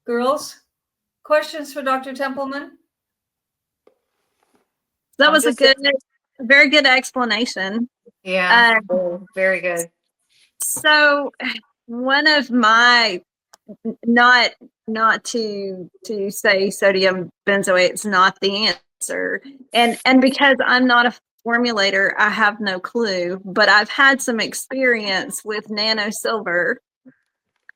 Girls, questions for Dr. Templeman? That was a very good explanation. Yeah, very good. So one of my, not to say sodium benzoate is not the answer, and because I'm not a formulator, I have no clue, but I've had some experience with nano silver,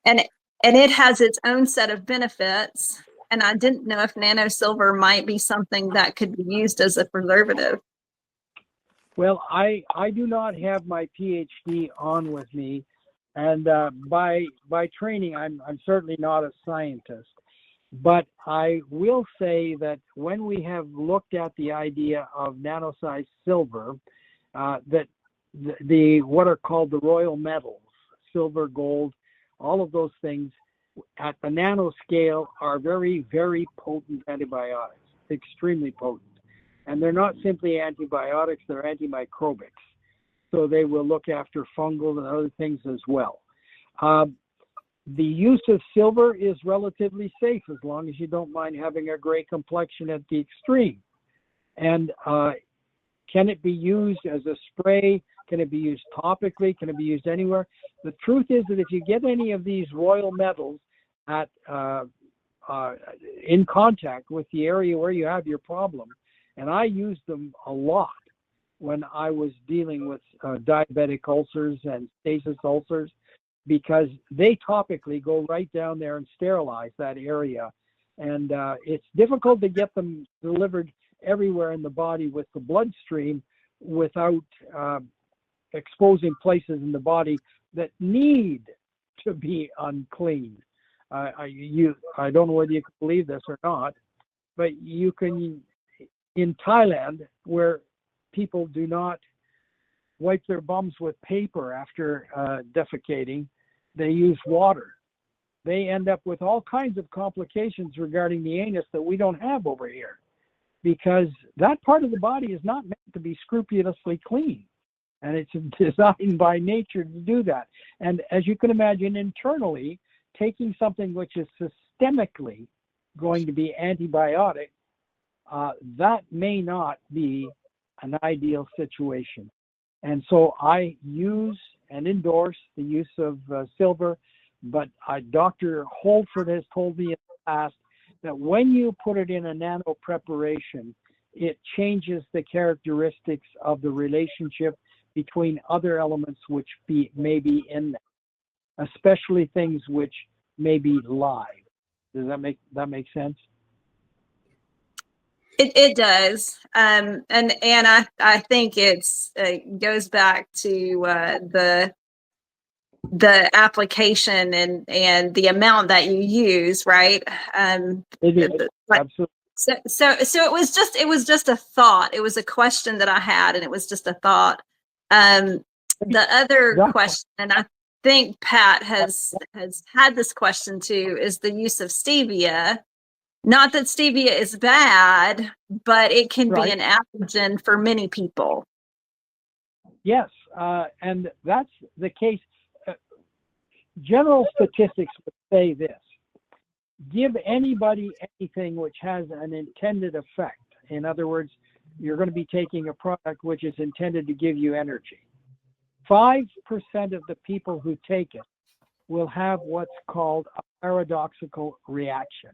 and it has its own set of benefits, and I didn't know if nano silver might be something that could be used as a preservative. Well, I do not have my PhD on with me, and by training, I'm certainly not a scientist. But I will say that when we have looked at the idea of nano-sized silver, that the what are called the royal metals, silver, gold, all of those things at the nanoscale are very, very potent antibiotics, extremely potent. And they're not simply antibiotics, they're antimicrobics. So they will look after fungal and other things as well. The use of silver is relatively safe as long as you don't mind having a gray complexion at the extreme. And can it be used as a spray? Can it be used topically? Can it be used anywhere? The truth is that if you get any of these royal metals at in contact with the area where you have your problem, and I used them a lot when I was dealing with diabetic ulcers and stasis ulcers, because they topically go right down there and sterilize that area. And it's difficult to get them delivered everywhere in the body with the bloodstream without exposing places in the body that need to be unclean. I don't know whether you can believe this or not, but you can, in Thailand, where people do not wipe their bums with paper after defecating, they use water. They end up with all kinds of complications regarding the anus that we don't have over here, because that part of the body is not meant to be scrupulously clean, and it's designed by nature to do that. And as you can imagine, internally, taking something which is systemically going to be antibiotic, that may not be an ideal situation. And so I use and endorse the use of silver, but Dr. Holford has told me in the past that when you put it in a nano preparation, it changes the characteristics of the relationship between other elements which may be in them, especially things which may be live. Does that make sense? It does, and I think it goes back to the application and the amount that you use, right? It is, absolutely. So it was just a thought. It was a question that I had, and it was just a thought. The other question, and I think Pat has had this question too, is the use of stevia. Not that stevia is bad, but it can be an allergen for many people. Yes, and that's the case. General statistics would say this: give anybody anything which has an intended effect. In other words, you're going to be taking a product which is intended to give you energy. 5% of the people who take it will have what's called a paradoxical reaction.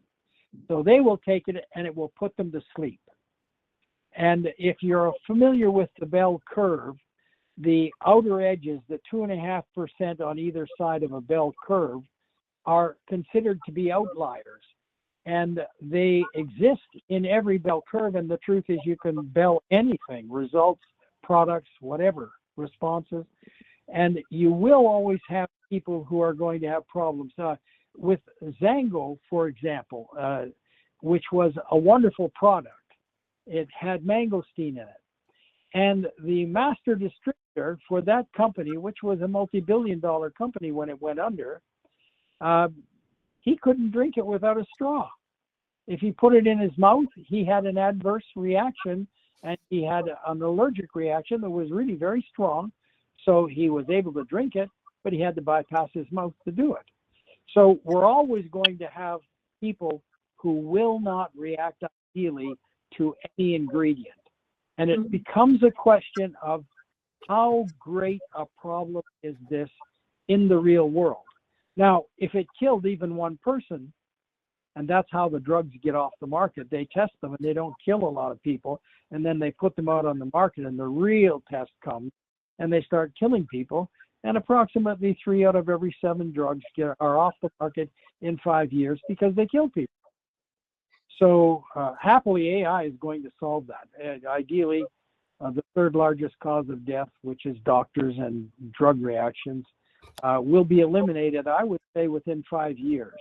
So they will take it and it will put them to sleep. And if you're familiar with the bell curve, the outer edges, the 2.5% on either side of a bell curve, are considered to be outliers. And they exist in every bell curve. And the truth is, you can bell anything, results, products, whatever, responses. And you will always have people who are going to have problems. With Zango, for example, which was a wonderful product, it had mangosteen in it. And the master distributor for that company, which was a multi-billion-dollar company when it went under, he couldn't drink it without a straw. If he put it in his mouth, he had an adverse reaction, and he had an allergic reaction that was really very strong. So he was able to drink it, but he had to bypass his mouth to do it. So we're always going to have people who will not react ideally to any ingredient. And it becomes a question of how great a problem is this in the real world. Now, if it killed even one person, and that's how the drugs get off the market, they test them and they don't kill a lot of people, and then they put them out on the market and the real test comes and they start killing people, and approximately 3 out of every 7 drugs are off the market in 5 years because they kill people. So happily, AI is going to solve that. Ideally, the 3rd largest cause of death, which is doctors and drug reactions, will be eliminated, I would say, within 5 years,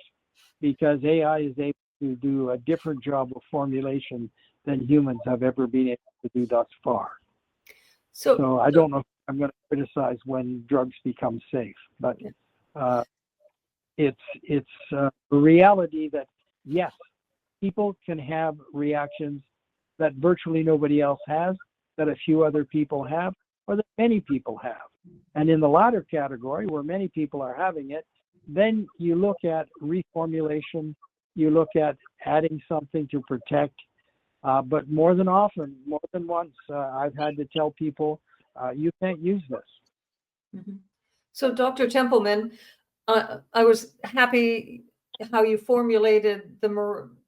because AI is able to do a different job of formulation than humans have ever been able to do thus far. So I don't know if I'm going to criticize when drugs become safe, but it's a reality that, yes, people can have reactions that virtually nobody else has, that a few other people have, or that many people have. And in the latter category, where many people are having it, then you look at reformulation, you look at adding something to protect. But more than once, I've had to tell people, you can't use this. So, Dr. Templeman, I was happy how you formulated the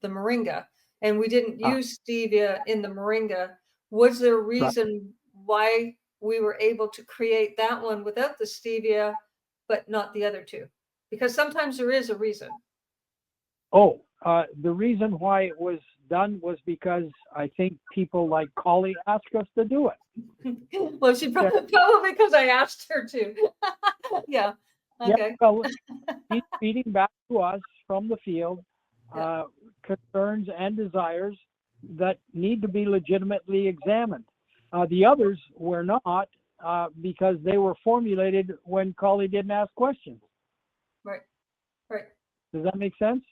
moringa, and we didn't use stevia in the moringa. Was there a reason why we were able to create that one without the stevia, but not the other two? Because sometimes there is a reason. The reason why it was done was because I think people like Collie asked us to do it. Well, she probably because I asked her to. Yeah. Okay. Yeah, well, he's feeding back to us from the field concerns and desires that need to be legitimately examined. The others were not because they were formulated when Collie didn't ask questions. Right. Does that make sense?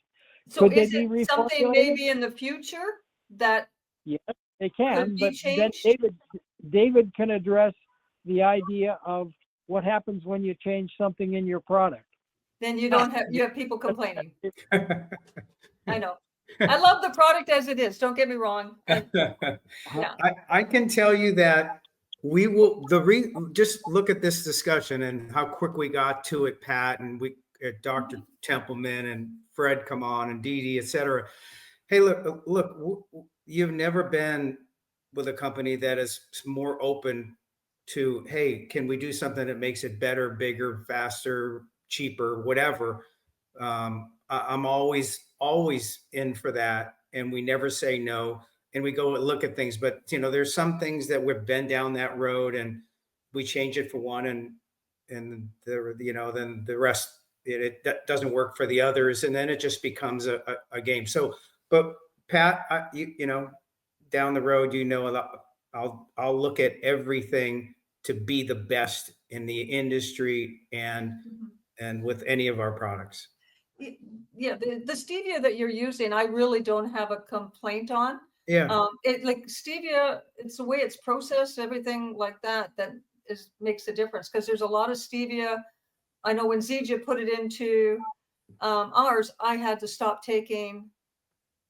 So is it something maybe in the future that? Yes, they can, but then David can address the idea of what happens when you change something in your product. Then you have people complaining. I know. I love the product as it is. Don't get me wrong. I can tell you that we will just look at this discussion and how quick we got to it, Pat, and Dr. Templeman and Fred come on, and Dee Dee, et cetera. Hey, look, you've never been with a company that is more open to, hey, can we do something that makes it better, bigger, faster, cheaper, whatever. I'm always in for that, and we never say no, and we go look at things. But there's some things that we've been down that road, and we change it for one, and then the rest it doesn't work for the others, and then it just becomes a game. So, but Pat, down the road, I'll look at everything to be the best in the industry and with any of our products. Yeah, the stevia that you're using, I really don't have a complaint on. Yeah. It like stevia, it's the way it's processed, everything like that makes a difference, because there's a lot of stevia. I know when Zija put it into ours, I had to stop taking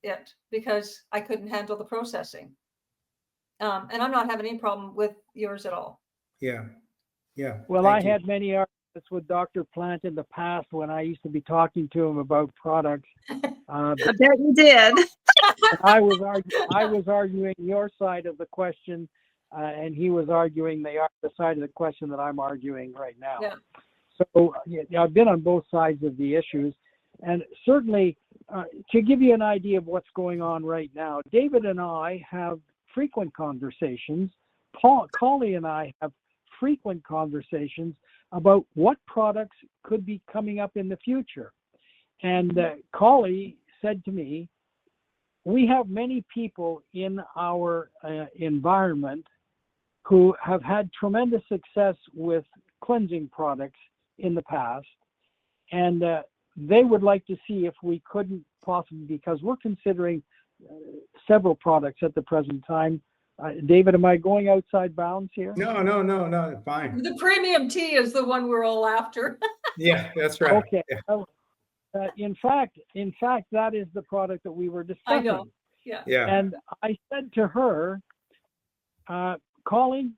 it because I couldn't handle the processing. And I'm not having any problem with yours at all. Yeah. Well, I had many arguments with Dr. Plant in the past when I used to be talking to him about products. I bet you did. I was arguing your side of the question, and he was arguing the side of the question that I'm arguing right now. Yeah. So I've been on both sides of the issues, and certainly to give you an idea of what's going on right now, David and I have frequent conversations. Collie and I have frequent conversations about what products could be coming up in the future. And Collie said to me, we have many people in our environment who have had tremendous success with cleansing products in the past, and they would like to see if we couldn't possibly, because we're considering several products at the present time. David, am I going outside bounds here? No, fine. The premium tea is the one we're all after. Yeah, that's right. Okay. Yeah. in fact, that is the product that we were discussing. I know. Yeah. Yeah. And I said to her, Colleen,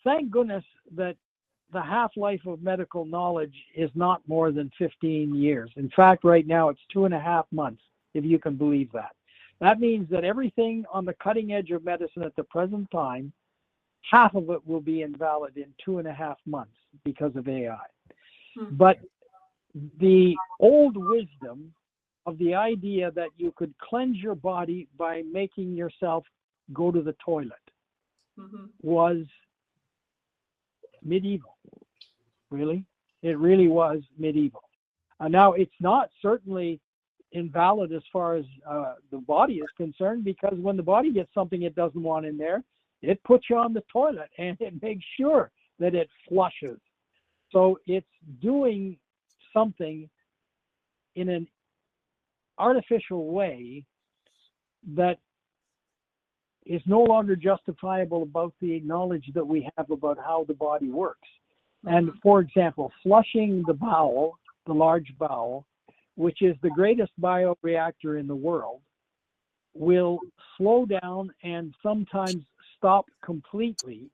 thank goodness that the half-life of medical knowledge is not more than 15 years. In fact, right now it's 2.5 months, if you can believe that. That means that everything on the cutting edge of medicine at the present time, half of it will be invalid in 2.5 months because of AI. But the old wisdom of the idea that you could cleanse your body by making yourself go to the toilet was medieval. Really, it really was medieval. Now, it's not certainly invalid as far as the body is concerned, because when the body gets something it doesn't want in there, it puts you on the toilet and it makes sure that it flushes. So it's doing something in an artificial way that is no longer justifiable about the knowledge that we have about how the body works. And for example, flushing the bowel, the large bowel, which is the greatest bioreactor in the world, will slow down and sometimes stop completely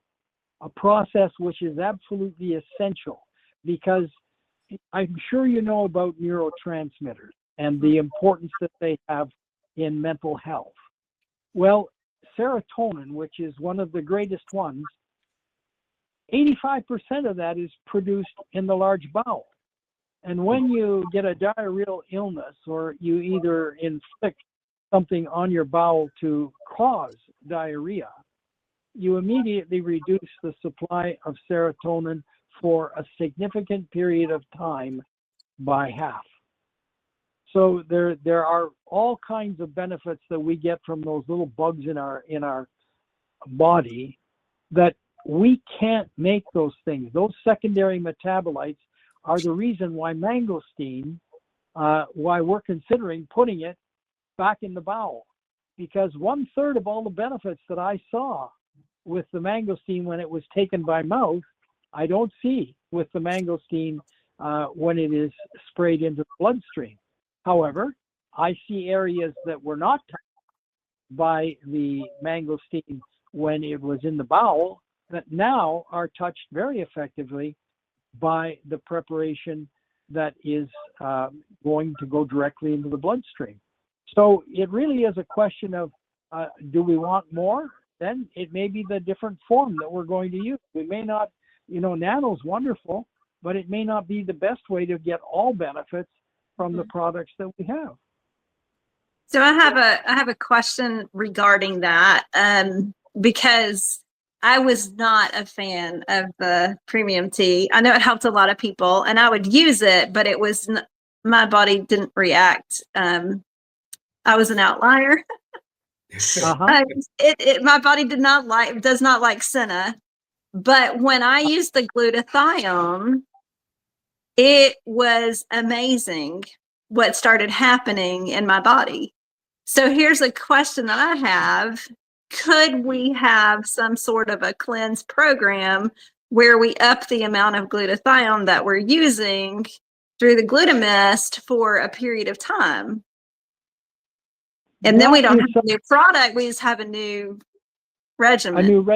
a process which is absolutely essential, because I'm sure you know about neurotransmitters and the importance that they have in mental health. Well, serotonin, which is one of the greatest ones, 85% of that is produced in the large bowel. And when you get a diarrheal illness, or you either inflict something on your bowel to cause diarrhea, you immediately reduce the supply of serotonin for a significant period of time by half. So there are all kinds of benefits that we get from those little bugs in our body that we can't make those things. Those secondary metabolites are the reason why mangosteen, why we're considering putting it back in the bowel, because 1/3 of all the benefits that I saw with the mangosteen when it was taken by mouth, I don't see with the mangosteen when it is sprayed into the bloodstream. However, I see areas that were not touched by the mangosteen when it was in the bowel that now are touched very effectively by the preparation that is going to go directly into the bloodstream. So it really is a question of, do we want more? Then it may be the different form that we're going to use. We may not, nano's wonderful, but it may not be the best way to get all benefits from the products that we have. So I have a question regarding that, because I was not a fan of the premium tea. I know it helped a lot of people, and I would use it, but it was my body didn't react. I was an outlier. My body does not like senna, but when I used the glutathione, it was amazing what started happening in my body. So here's a question that I have. Could we have some sort of a cleanse program where we up the amount of glutathione that we're using through the Glutamist for a period of time? And then we don't have a new product, we just have a new regimen.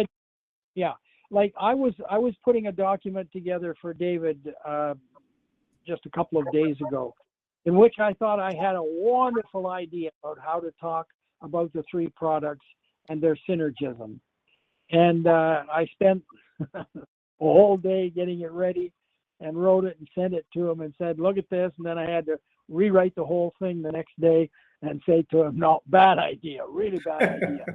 Yeah. Like I was putting a document together for David just a couple of days ago, in which I thought I had a wonderful idea about how to talk about the 3 products and their synergism. And I spent a whole day getting it ready and wrote it and sent it to him and said, look at this. And then I had to rewrite the whole thing the next day and say to him, no, bad idea, really bad idea.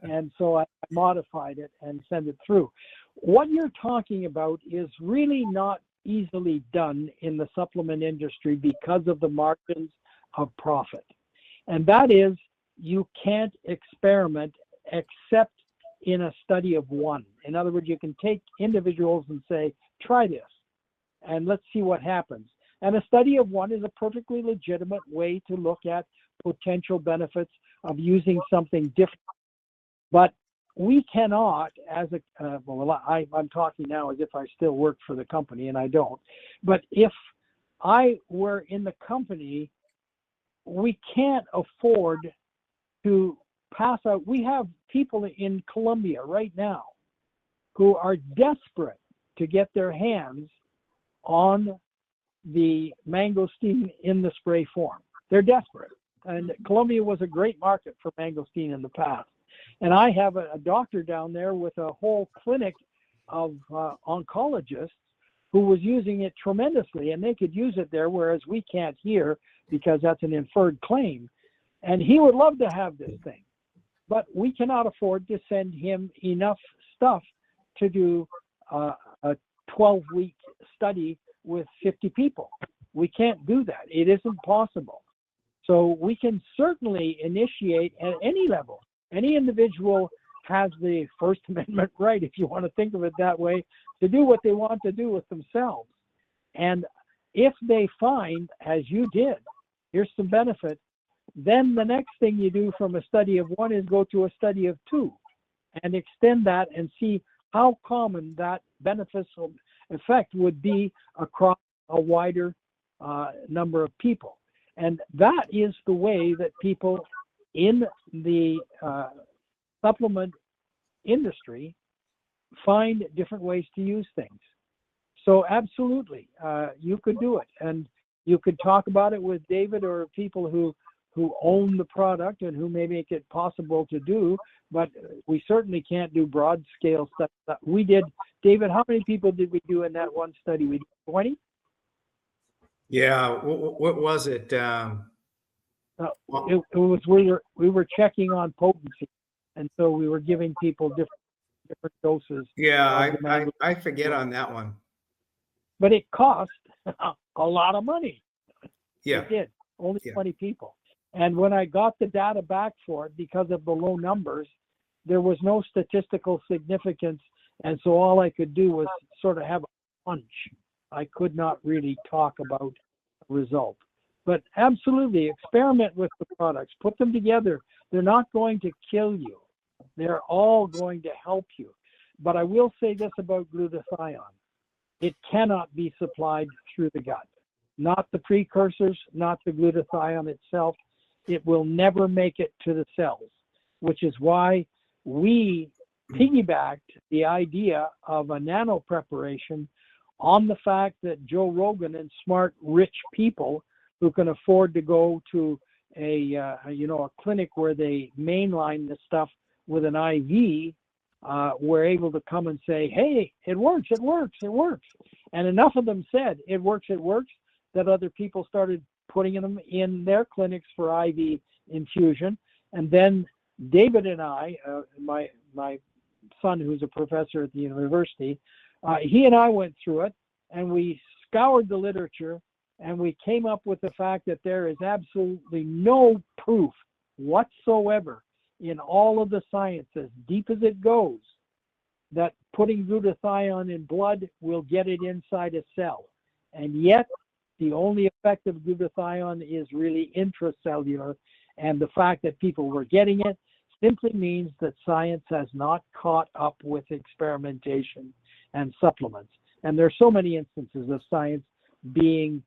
And so I modified it and sent it through. What you're talking about is really not easily done in the supplement industry because of the margins of profit. And that is, you can't experiment except in a study of one. In other words, you can take individuals and say, try this, and let's see what happens. And a study of one is a perfectly legitimate way to look at potential benefits of using something different. But we cannot, as a, I'm talking now as if I still work for the company, and I don't, but if I were in the company, we can't afford to pass out. We have people in Colombia right now who are desperate to get their hands on the mangosteen in the spray form. They're desperate. And Colombia was a great market for mangosteen in the past. And I have a doctor down there with a whole clinic of oncologists who was using it tremendously, and they could use it there, whereas we can't here because that's an inferred claim. And he would love to have this thing, but we cannot afford to send him enough stuff to do a 12-week study with 50 people. We can't do that. It isn't possible. So we can certainly initiate at any level. Any individual has the First Amendment right, if you want to think of it that way, to do what they want to do with themselves. And if they find, as you did, here's some benefit, then the next thing you do from a study of one is go to a study of two and extend that and see how common that beneficial effect would be across a wider number of people. And that is the way that people in the supplement industry find different ways to use things. So absolutely, you could do it. And you could talk about it with David or people who own the product and who may make it possible to do, but we certainly can't do broad scale stuff. We did, David, how many people did we do in that one study? We did 20? Yeah. What was it? It was, we were checking on potency. And so we were giving people different doses. Yeah, I forget on that one. But it cost a lot of money. Yeah. It did. Only 20 people. And when I got the data back for it, because of the low numbers, there was no statistical significance. And so all I could do was sort of have a hunch. I could not really talk about a result. But absolutely, experiment with the products. Put them together. They're not going to kill you. They're all going to help you. But I will say this about glutathione. It cannot be supplied through the gut. Not the precursors, not the glutathione itself. It will never make it to the cells, which is why we piggybacked the idea of a nano preparation on the fact that Joe Rogan and smart, rich people who can afford to go to a clinic where they mainline the stuff with an IV, were able to come and say, hey, it works, it works, it works. And enough of them said, it works, that other people started putting them in their clinics for IV infusion. And then David and I, my son, who's a professor at the university, he and I went through it, and we scoured the literature, and we came up with the fact that there is absolutely no proof whatsoever in all of the science, as deep as it goes, that putting glutathione in blood will get it inside a cell. And yet, the only effect of glutathione is really intracellular, and the fact that people were getting it simply means that science has not caught up with experimentation and supplements. And there are so many instances of science being,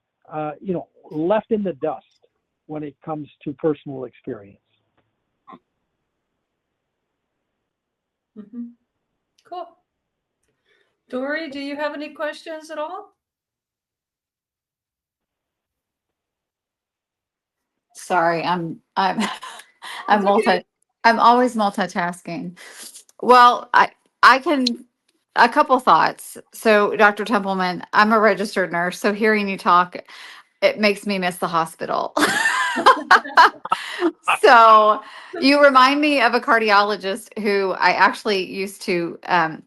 left in the dust when it comes to personal experience. Mm-hmm. Cool. Dory, do you have any questions at all? Sorry, I'm That's okay. I'm always multitasking. Well, I can a couple thoughts. So, Dr. Templeman, I'm a registered nurse, so hearing you talk, it makes me miss the hospital. So you remind me of a cardiologist who I actually used to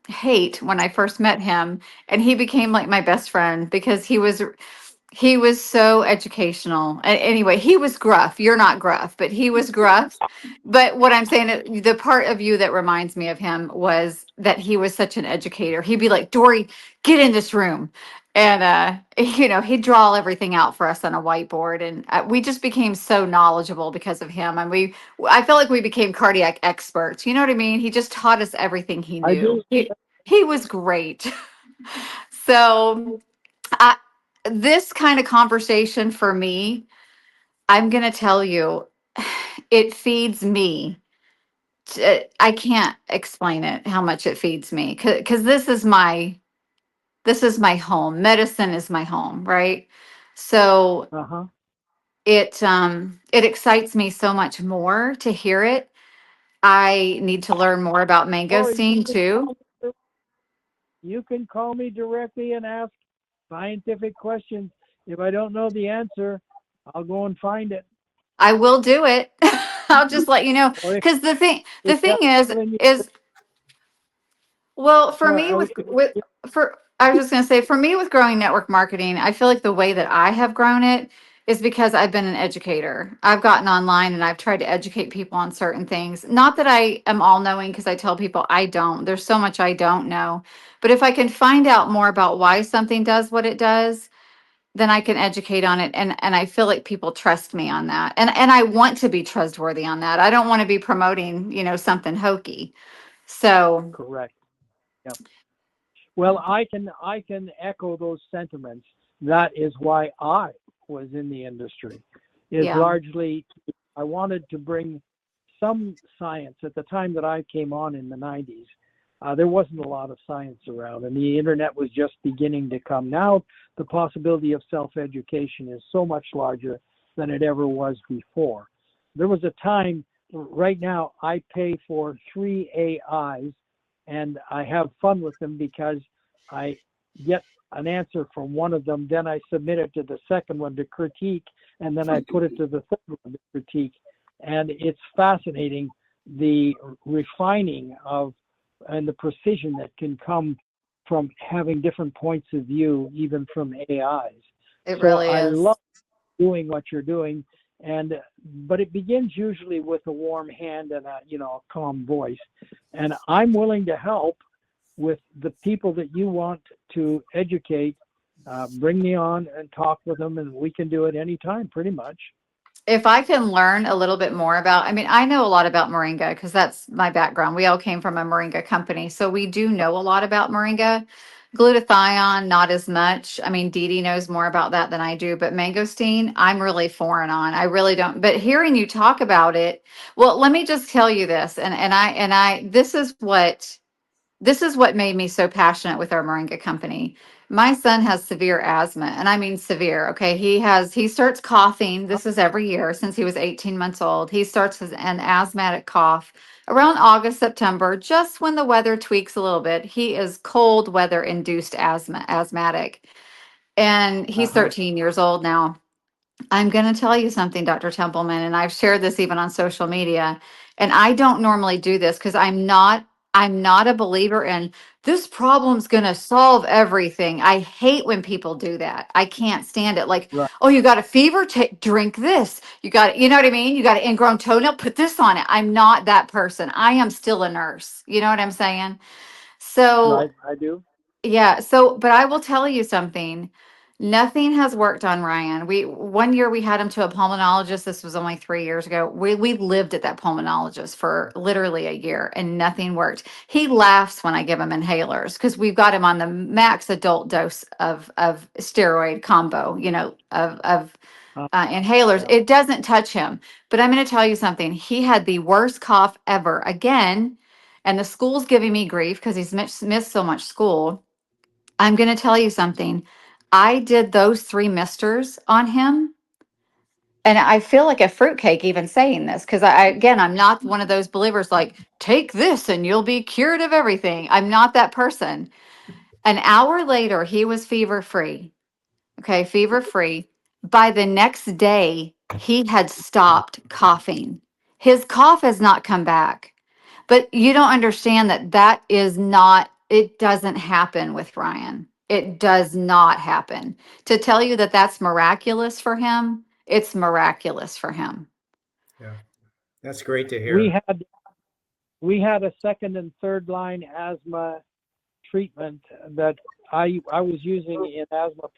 hate when I first met him, and he became like my best friend because he was so educational. Anyway, he was gruff. You're not gruff, but he was gruff. But what I'm saying, the part of you that reminds me of him was that he was such an educator. He'd be like, Dory, get in this room. And you know, he'd draw everything out for us on a whiteboard, and we just became so knowledgeable because of him. And I feel like we became cardiac experts. You know what I mean? He just taught us everything he I knew. do. He was great. So, I, this kind of conversation for me, I'm going to tell you, it feeds me. I can't explain it how much it feeds me, because this is my home. Medicine is my home, right? So Uh-huh. it excites me so much more to hear it. I need to learn more about Or you mangosteen can too. call me, you can call me directly and ask scientific questions. If I don't know the answer, I'll go and find it. I will do it. I'll just let you know. Or Because the thing if the thing that's is telling you, is well, for sorry, me with I was just going to say, for me with growing network marketing, I feel like the way that I have grown it is because I've been an educator. I've gotten online and I've tried to educate people on certain things. Not that I am all knowing, because I tell people I don't. There's so much I don't know. But if I can find out more about why something does what it does, then I can educate on it. And I feel like people trust me on that. And I want to be trustworthy on that. I don't want to be promoting, something hokey. So correct. Yep. Well, I can echo those sentiments. That is why I was in the industry. Is yeah. largely I wanted to bring some science. At the time that I came on in the 90s, there wasn't a lot of science around, and the internet was just beginning to come. Now, the possibility of self-education is so much larger than it ever was before. There was a time, right now, I pay for 3 AIs, and I have fun with them because I get an answer from one of them, then I submit it to the second one to critique, and then I put it to the third one to critique. And it's fascinating, the refining of and the precision that can come from having different points of view, even from AIs. It So really I is. love doing what you're doing, but it begins usually with a warm hand and a calm voice. And I'm willing to help with the people that you want to educate. Bring me on and talk with them, and we can do it anytime, pretty much. If I can learn a little bit more I mean, I know a lot about moringa because that's my background. We all came from a moringa company. So we do know a lot about moringa. Glutathione, not as much. I mean, Dee Dee knows more about that than I do, but mangosteen, I'm really foreign on. I really don't. But hearing you talk about it, well, let me just tell you this, and this is what made me so passionate with our moringa company. My son has severe asthma, and I mean severe. Okay. He starts coughing. This is every year since he was 18 months old. He starts an asthmatic cough around August, September, just when the weather tweaks a little bit. He is cold weather induced asthmatic. And he's Uh-huh. 13 years old now. I'm going to tell you something, Dr. Templeman, and I've shared this even on social media. And I don't normally do this because I'm not a believer in this problem's going to solve everything. I hate when people do that. I can't stand it. Like, Right. oh, you got a fever? Drink this. You know what I mean? You got an ingrown toenail? Put this on it. I'm not that person. I am still a nurse. You know what I'm saying? So Right. I do. yeah, but I will tell you something. Nothing has worked on Ryan. One year we had him to a pulmonologist. This was only 3 years ago. We lived at that pulmonologist for literally a year and nothing worked. He laughs when I give him inhalers because we've got him on the max adult dose of steroid combo, Uh, inhalers. yeah. It doesn't touch him. But I'm going to tell you something. He had the worst cough ever again, and the school's giving me grief because he's missed so much school. I'm going to tell you something. I did those 3 misters on him. And I feel like a fruitcake even saying this because again, I'm not one of those believers like, take this and you'll be cured of everything. I'm not that person. An hour later, he was fever free. Okay, fever free. By the next day, he had stopped coughing. His cough has not come back. But you don't understand that is not, it doesn't happen with Ryan. It does not happen. To tell you that that's miraculous for him, it's miraculous for him. Yeah, that's great to We hear. had we had a second and third line asthma treatment that I was using in asthma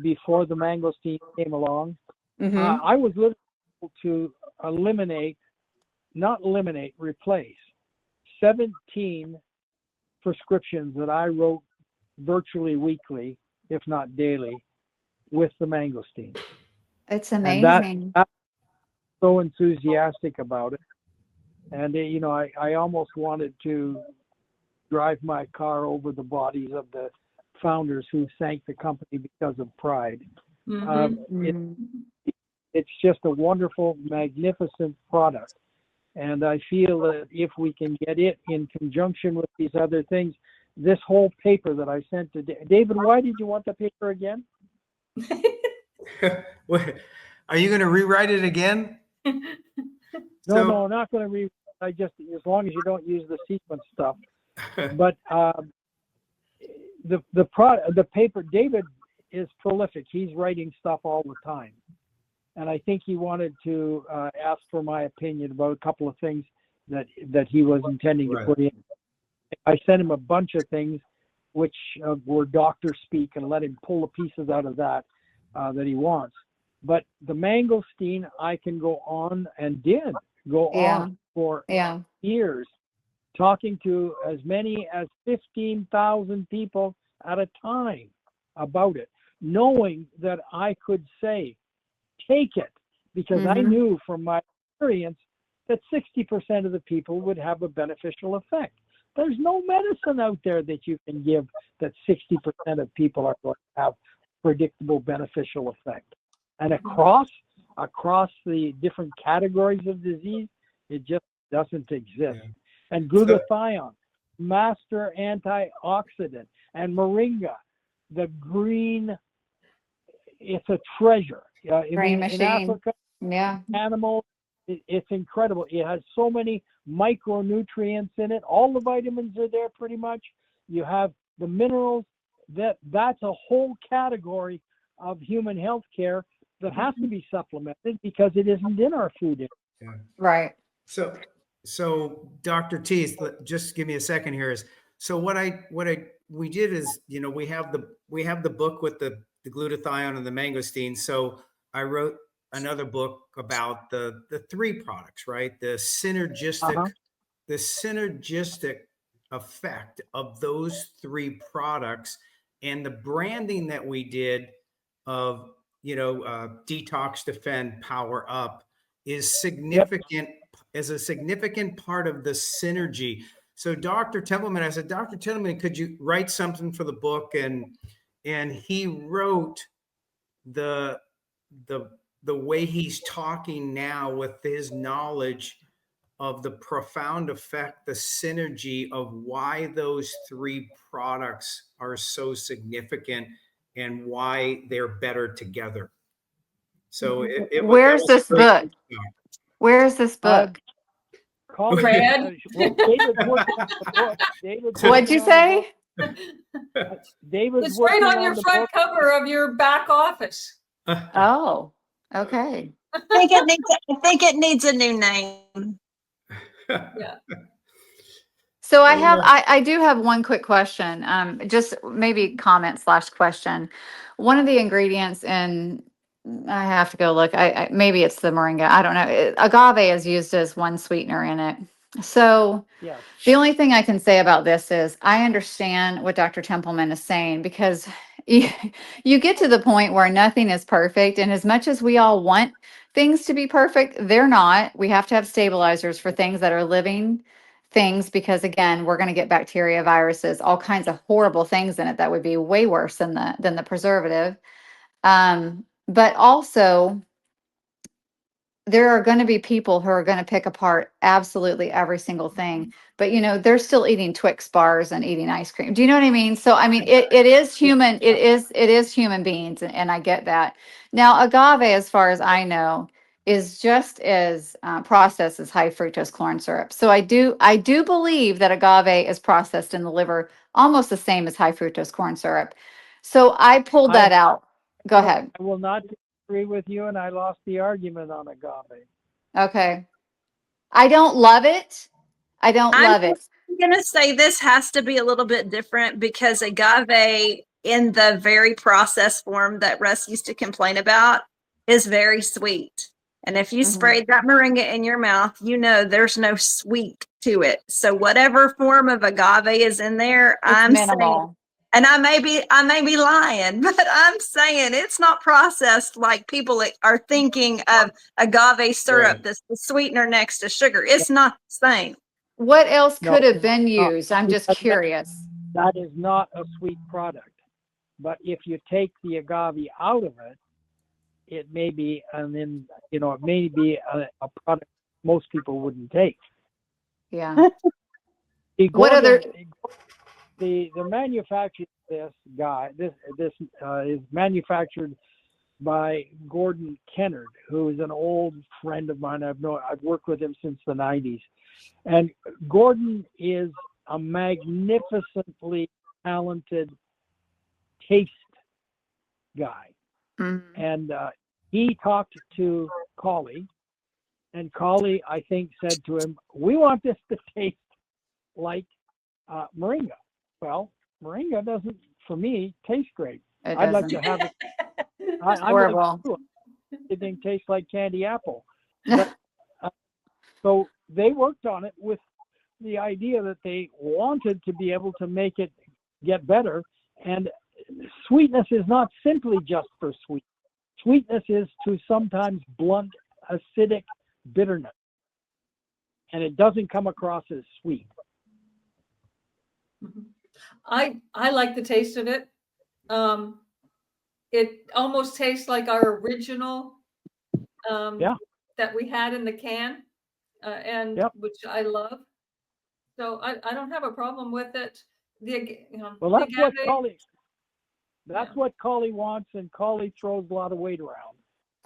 before the mangosteen came along. Mm-hmm. I was able to replace 17 prescriptions that I wrote virtually weekly, if not daily, with the mangosteen. It's And amazing. I'm so enthusiastic about it. And, I almost wanted to drive my car over the bodies of the founders who sank the company because of pride. Mhm. It's just a wonderful, magnificent product. And I feel that if we can get it in conjunction with these other things, this whole paper that I sent to David, why did you want the paper again? What, are you going to rewrite it again? No, not going to read. I just, as long as you don't use the sequence stuff. But the paper, David is prolific. He's writing stuff all the time. And I think he wanted to ask for my opinion about a couple of things that he was intending to put in. I sent him a bunch of things which were doctor speak, and let him pull the pieces out of that that he wants. But the mangosteen, I can go on and did go on for years, talking to as many as 15,000 people at a time about it, knowing that I could say, take it, because I knew from my experience that 60% of the people would have a beneficial effect. There's no medicine out there that you can give that 60% of people are going to have predictable beneficial effect. And across the different categories of disease, it just doesn't exist. Yeah. And glutathione, master antioxidant, and moringa, the green, it's a treasure. Green machine. In Africa, animals, it's incredible. It has so many micronutrients in it. All the vitamins are there pretty much. You have the minerals. That's a whole category of human health care that has to be supplemented because it isn't in our food. Yeah. Right. So Dr. Teeth, just give me a second here. So what we did is, we have the book with the glutathione and the mangosteen. So I wrote another book about the three products, right? The synergistic effect of those three products, and the branding that we did of, detox, defend, power up is significant, is a significant part of the synergy. So Dr. Templeman, I said, Dr. Templeman, could you write something for the book? And he wrote the way he's talking now with his knowledge of the profound effect, the synergy of why those three products are so significant and why they're better together. So where's this book? Where's this book? Brad? What'd you say? David's it's right on your front book. cover of your back office. Oh, okay. I think it needs a new name. Yeah. So I do have one quick question. Just maybe comment / question. One of the ingredients in, I have to go look. Maybe it's the moringa. I don't know. Agave is used as one sweetener in it. So the only thing I can say about this is I understand what Dr. Templeman is saying, because you get to the point where nothing is perfect. And as much as we all want things to be perfect, they're not. We have to have stabilizers for things that are living things, because again, we're going to get bacteria, viruses, all kinds of horrible things in it that would be way worse than the preservative. But also, there are going to be people who are going to pick apart absolutely every single thing, but they're still eating Twix bars and eating ice cream. Do you know what I mean? So I mean, it is human. It is human beings, and I get that. Now, agave, as far as I know, is just as processed as high fructose corn syrup. So I do believe that agave is processed in the liver almost the same as high fructose corn syrup. So I pulled that out. Go ahead. I will not agree with you, and I lost the argument on agave. Okay. I don't love it. I don't love it. I'm going to say this has to be a little bit different because agave in the very processed form that Russ used to complain about is very sweet. And if you sprayed that moringa in your mouth, you know there's no sweet to it. So whatever form of agave is in there, I'm saying, minimal. and I may be lying, but I'm saying it's not processed like people are thinking of agave syrup Right. that's the sweetener next to sugar. It's not the same. What else No, could have been it's not. used? I'm just curious. That is not a sweet product. But if you take the agave out of it, it may be, and then, it may be a product most people wouldn't take. Yeah. The What other? Gordon, the manufacturer of this is manufactured by Gordon Kennard, who is an old friend of mine. I've worked with him since the 90s. And Gordon is a magnificently talented taste guy. And he talked to Collie, and Collie, I think, said to him, "We want this to taste like moringa." Well, moringa doesn't, for me, taste great. It I'd like doesn't. to have it. It's I'm like, horrible. everything tastes like candy apple. But so they worked on it with the idea that they wanted to be able to make it get better. And sweetness is not simply just for sweet. Sweetness is to sometimes blunt acidic bitterness. And it doesn't come across as sweet. I like the taste of it. It almost tastes like our original that we had in the can, and which I love. So I don't have a problem with it. Well, that's what Collie. That's what Collie wants, and Collie throws a lot of weight around.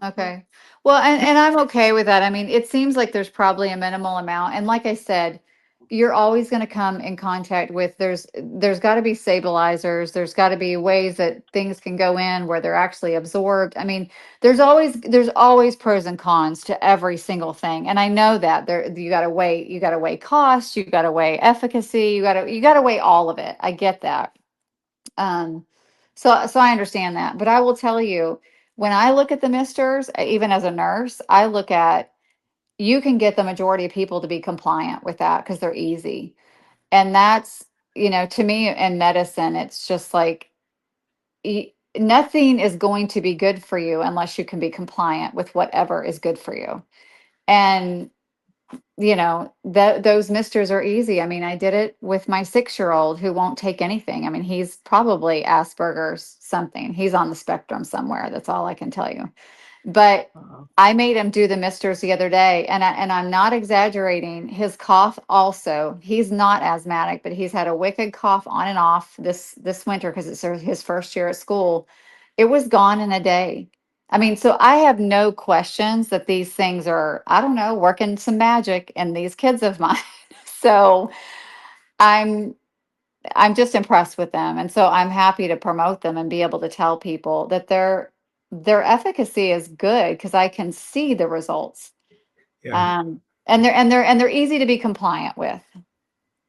Okay. Well, and I'm okay with that. I mean, it seems like there's probably a minimal amount. And like I said, you're always going to come in contact with there's got to be stabilizers. There's got to be ways that things can go in where they're actually absorbed. I mean, there's always pros and cons to every single thing. And I know that you got to weigh cost, you got to weigh efficacy, you got to weigh all of it. I get that. So I understand that, but I will tell you, when I look at the misters, even as a nurse, I look at you can get the majority of people to be compliant with that because they're easy. And that's, to me in medicine, it's just like nothing is going to be good for you unless you can be compliant with whatever is good for you. And those misters are easy. I mean, I did it with my 6-year-old who won't take anything. I mean, he's probably Asperger's something. He's on the spectrum somewhere. That's all I can tell you. But I made him do the misters the other day, and I'm not exaggerating. His cough also, he's not asthmatic, but he's had a wicked cough on and off this winter because it's his first year at school. It was gone in a day. I mean, so I have no questions that these things are, I don't know, working some magic in these kids of mine. So I'm just impressed with them. And so I'm happy to promote them and be able to tell people that their efficacy is good because I can see the results. Yeah. And they're easy to be compliant with.